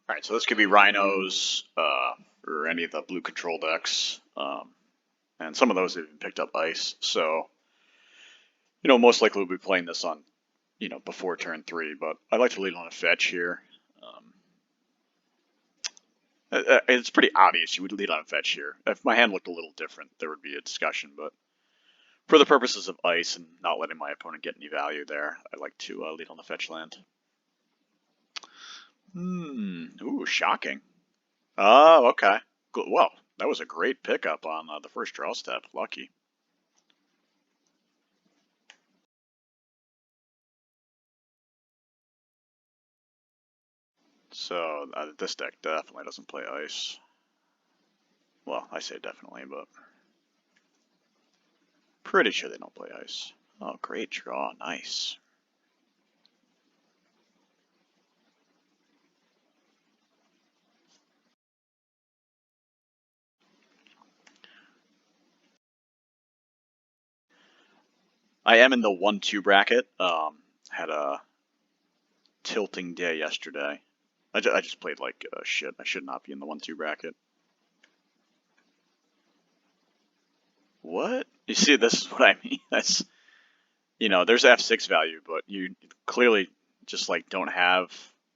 Alright, so this could be Rhinos, or any of the blue control decks. And some of those have even picked up ice. So, most likely we'll be playing this on, before turn 3, but I'd like to lead on a fetch here. It's pretty obvious you would lead on a fetch here. If my hand looked a little different, there would be a discussion, but for the purposes of ice and not letting my opponent get any value there, I'd like to lead on the fetch land. Ooh, shocking. Oh, okay. Good. Well, that was a great pickup on the first draw step. Lucky. So this deck definitely doesn't play ice. Well, I say definitely, but pretty sure they don't play ice. Oh, great draw. Nice. I am in the 1-2 bracket. Had a tilting day yesterday. I just played like shit. I should not be in the 1-2 bracket. What? You see, this is what I mean. That's, there's F6 value, but you clearly just like don't have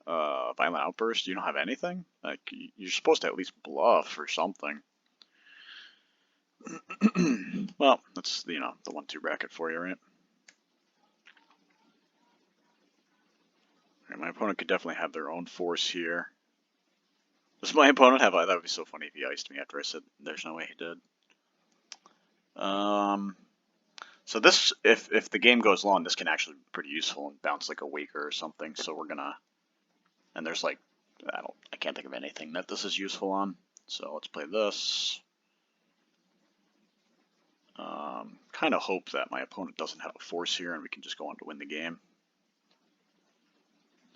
violent outburst. You don't have anything. Like you're supposed to at least bluff or something. Well, that's the 1-2 bracket for you, right? My opponent could definitely have their own force here. Does my opponent have? That would be so funny if he iced me after I said there's no way he did. So this, if the game goes long, this can actually be pretty useful and bounce like a Waker or something. So we're gonna, and there's like, I can't think of anything that this is useful on. So let's play this. Kind of hope that my opponent doesn't have a force here and we can just go on to win the game.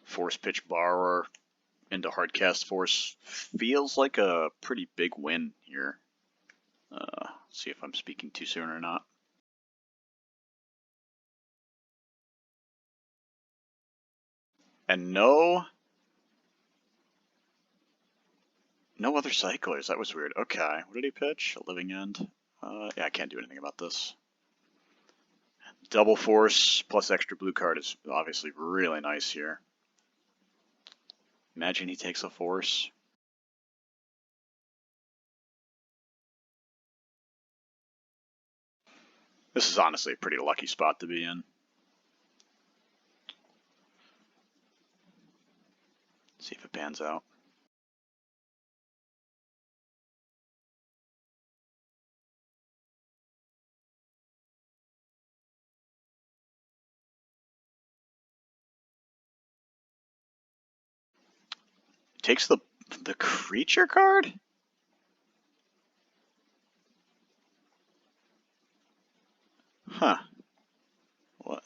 Force pitch borrower into hardcast force feels like a pretty big win here. See if I'm speaking too soon or not. And no other cyclers. That was weird. Okay, what did he pitch? A living end. Yeah, I can't do anything about this. Double force plus extra blue card is obviously really nice here. Imagine he takes a force. This is honestly a pretty lucky spot to be in. See if it pans out. Takes the creature card? Huh. What?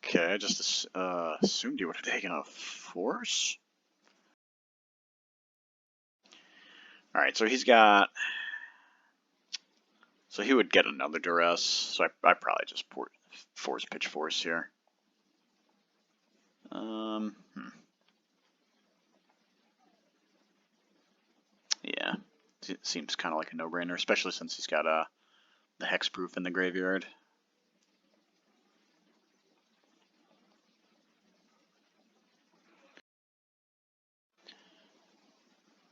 Okay, I just assumed you would have taken a force. Alright, so he's got... So he would get another duress, so I probably just force pitch force here. Yeah, it seems kind of like a no-brainer, especially since he's got the hexproof in the graveyard.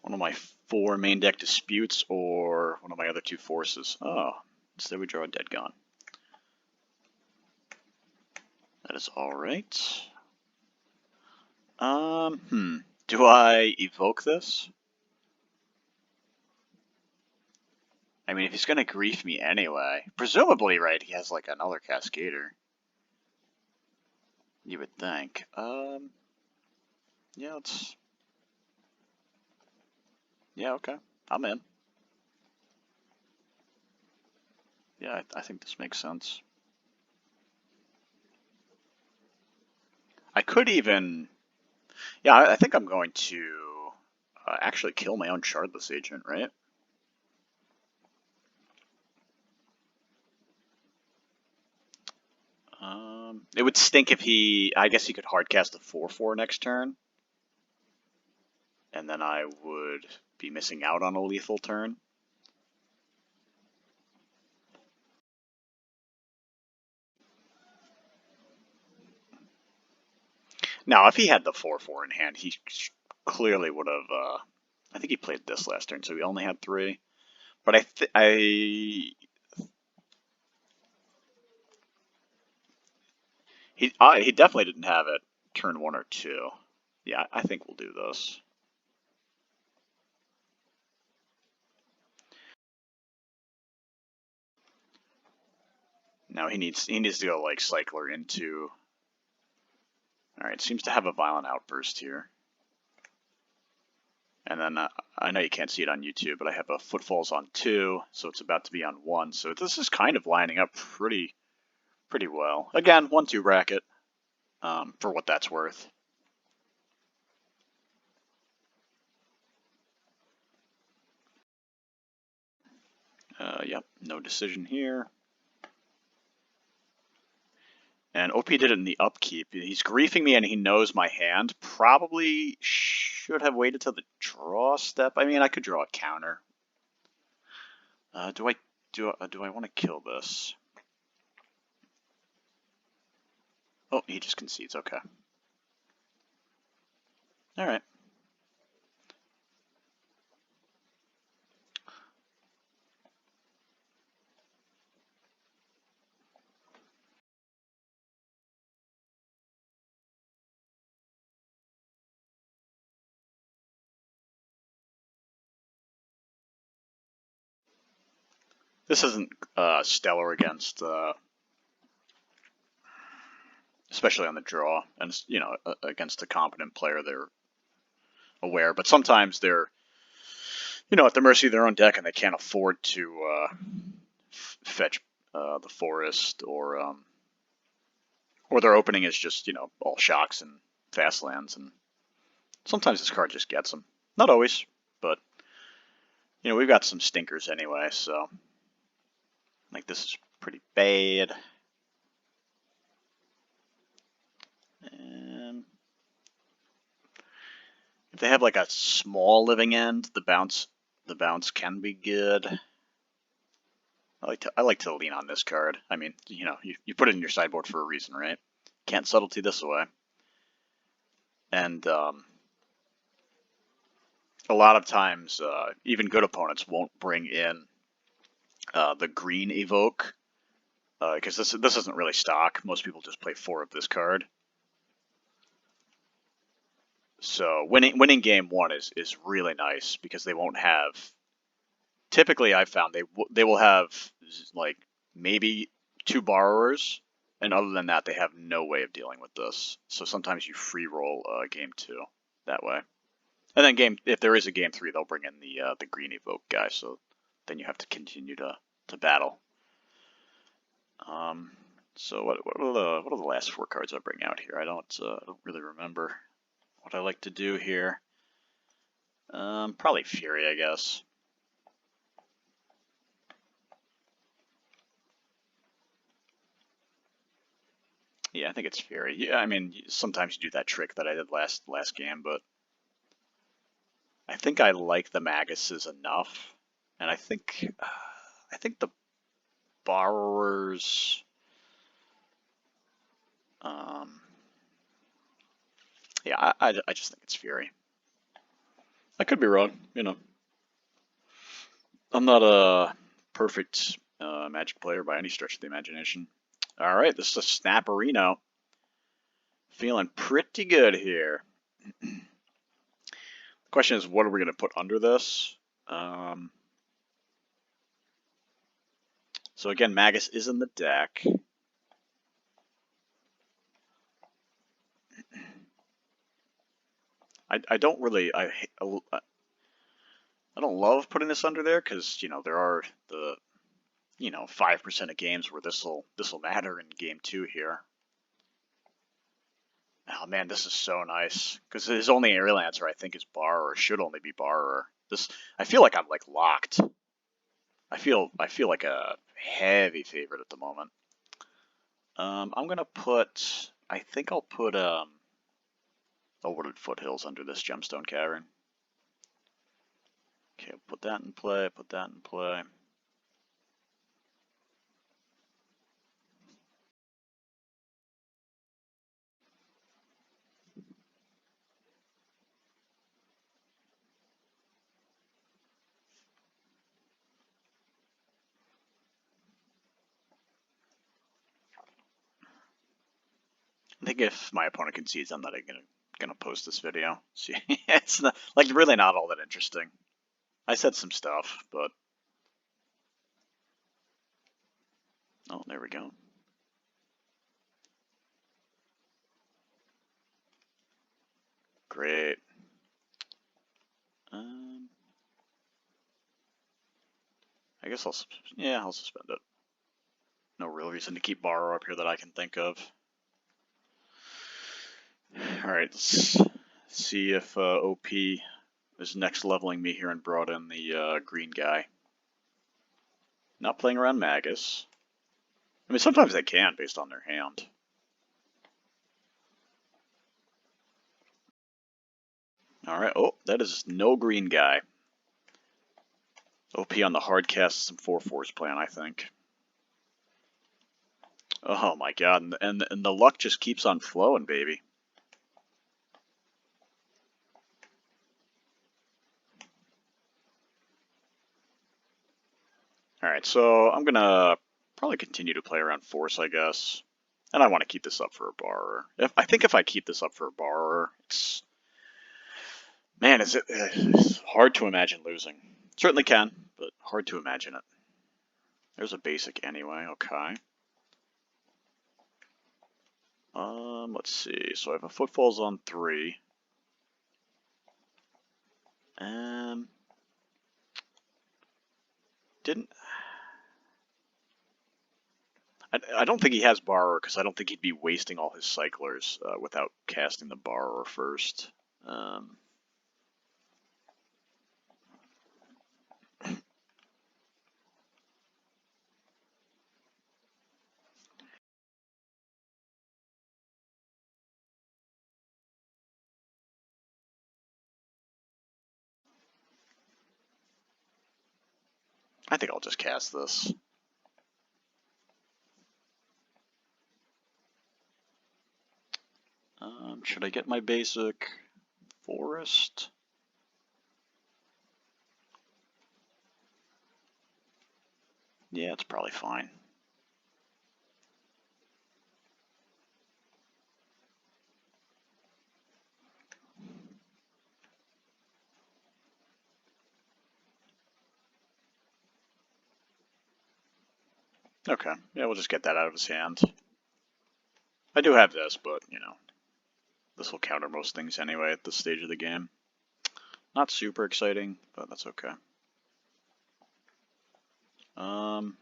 One of my 4 main deck disputes or one of my other 2 forces. Oh, instead we draw a dead gone. That is alright. Do I evoke this? I mean, if he's gonna grief me anyway, presumably, right, he has like another Cascader. You would think. Yeah, let's... Yeah, okay. I'm in. Yeah, I think this makes sense. I could even... Yeah, I think I'm going to actually kill my own Shardless Agent, right? It would stink if he... I guess he could hardcast a 4/4 next turn. and then I would be missing out on a lethal turn. Now, if he had the 4/4 in hand, he clearly would have. I think he played this last turn, so he only had 3. But he definitely didn't have it turn 1 or 2. Yeah, I think we'll do this. Now he needs to go like cycler into. All right, seems to have a violent outburst here. And then I know you can't see it on YouTube, but I have a footfalls on 2, so it's about to be on 1. So this is kind of lining up pretty well. Again, 1-2 bracket, for what that's worth. Yep, no decision here. And OP did it in the upkeep. He's griefing me and he knows my hand. Probably should have waited till the draw step. I mean, I could draw a counter. Do I want to kill this? Oh, he just concedes. Okay. All right. This isn't stellar against, especially on the draw, and against a competent player, they're aware. But sometimes they're, at the mercy of their own deck, and they can't afford to fetch the forest, or their opening is just all shocks and fast lands, and sometimes this card just gets them. Not always, but we've got some stinkers anyway, so like this is pretty bad. And if they have like a small living end, the bounce can be good. I like to lean on this card. I mean, you put it in your sideboard for a reason, right? Can't subtlety this away. And a lot of times, even good opponents won't bring in the green evoke, because this isn't really stock. Most people just play 4 of this card. So winning game 1 is really nice because they won't have. Typically, I've found they will have like maybe 2 borrowers, and other than that, they have no way of dealing with this. So sometimes you free roll game 2 that way, and then if there is a game 3, they'll bring in the green evoke guy. So then you have to continue to battle. So what are the last 4 cards I bring out here? I don't really remember what I like to do here. Probably Fury, I guess. Yeah, I think it's Fury. Yeah, I mean, sometimes you do that trick that I did last game, but I think I like the Maguses enough, and I think the borrowers. Yeah, I just think it's Fury. I could be wrong, I'm not a perfect Magic player by any stretch of the imagination. All right, this is a Snapperino. Feeling pretty good here. The question is, what are we going to put under this? So again, Magus is in the deck. I don't really I don't love putting this under there because there are the 5% of games where this will matter in game 2 here. Oh man, this is so nice because his only aerial answer I think is Borrower. Should only be Borrower. I feel like I'm like locked. I feel like a heavy favorite at the moment. I'm gonna put. I think I'll put Wooded Foothills under this Gemstone Cavern. Okay, put that in play, put that in play. I think if my opponent concedes, I'm not gonna post this video. See, it's not, like really not all that interesting. I said some stuff, but oh, there we go. Great. I guess I'll suspend it. No real reason to keep borrow up here that I can think of. All right, let's see if OP is next leveling me here and brought in the green guy. Not playing around Magus. I mean, sometimes they can based on their hand. All right. Oh, that is no green guy. OP on the hard cast some 4/4s plan, I think. Oh my god, and the luck just keeps on flowing, baby. Alright, so I'm gonna probably continue to play around Force, I guess. And I want to keep this up for a borrower. I think if I keep this up for a borrower, it's... Man, it's hard to imagine losing. Certainly can, but hard to imagine it. There's a basic anyway, okay. Let's see. So I have a footfalls on 3. Didn't... I don't think he has borrower because I don't think he'd be wasting all his cyclers without casting the borrower first. I think I'll just cast this. Should I get my basic forest? Yeah, it's probably fine. Okay, yeah, we'll just get that out of his hand. I do have this, but, you know, this will counter most things anyway at this stage of the game. Not super exciting, but that's okay. I'll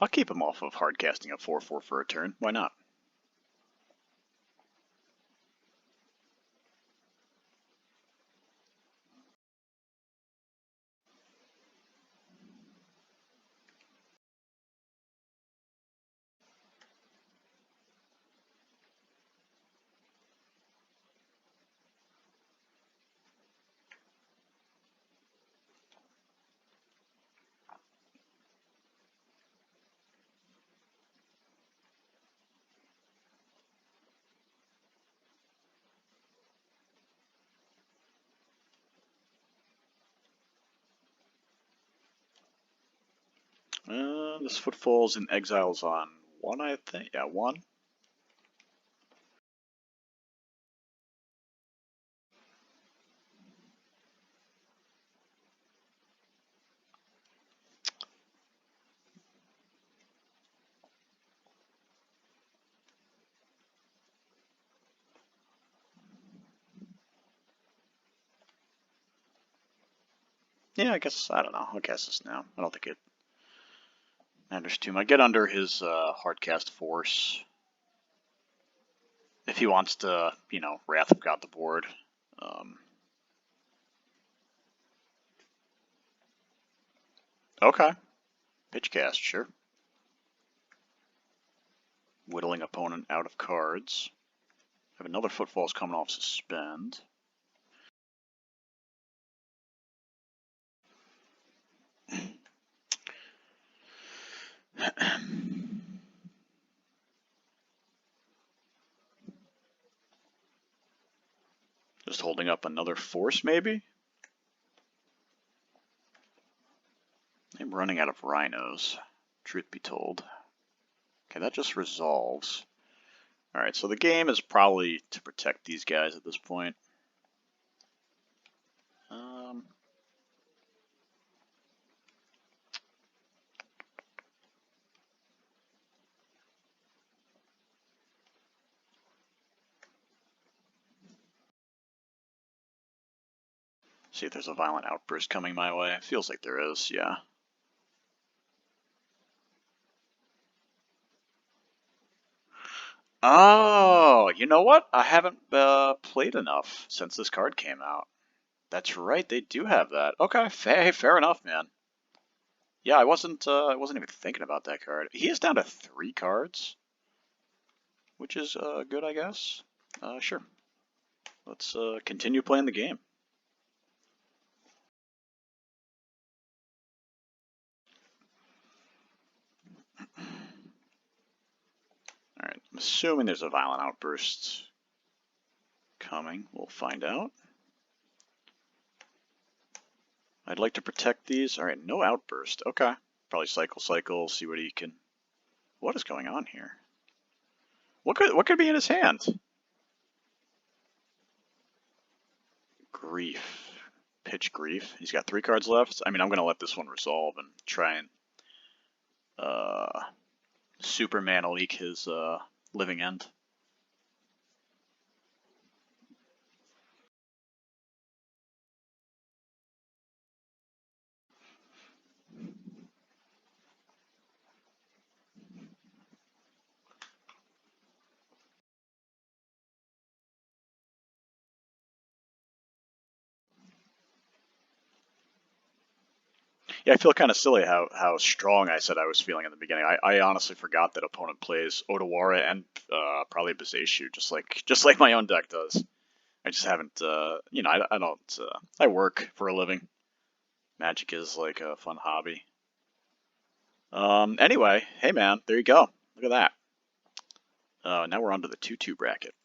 keep him off of hard casting a 4/4 for a turn. Why not? This footfalls and exiles on 1, I think. Yeah, 1. Yeah, I guess, I don't know. I'll cast this now. I don't think it matters too much. Get under his hardcast force. If he wants to, you know, Wrath of God the board. Okay. Pitch cast, sure. Whittling opponent out of cards. Have another footfalls coming off suspend. Just holding up another force, maybe? I'm running out of rhinos, truth be told. Okay, that just resolves. Alright, so the game is probably to protect these guys at this point. See if there's a violent outburst coming my way. Feels like there is, yeah. Oh, you know what? I haven't played enough since this card came out. That's right, they do have that. Okay, fair enough, man. Yeah, I wasn't even thinking about that card. He is down to 3 cards, which is good, I guess. Sure. Let's continue playing the game. All right, I'm assuming there's a violent outburst coming. We'll find out. I'd like to protect these. All right, no outburst. Okay. Probably cycle, see what he can... What is going on here? What could be in his hand? Grief. Pitch Grief. He's got 3 cards left. I mean, I'm going to let this one resolve and try and Superman leak his living end. Yeah, I feel kind of silly how strong I said I was feeling in the beginning. I honestly forgot that opponent plays Odawara and probably Bazeishu, just like my own deck does. I just haven't, you know, I don't, I work for a living. Magic is like a fun hobby. Anyway, hey man, there you go. Look at that. Now we're on to the 2-2 bracket.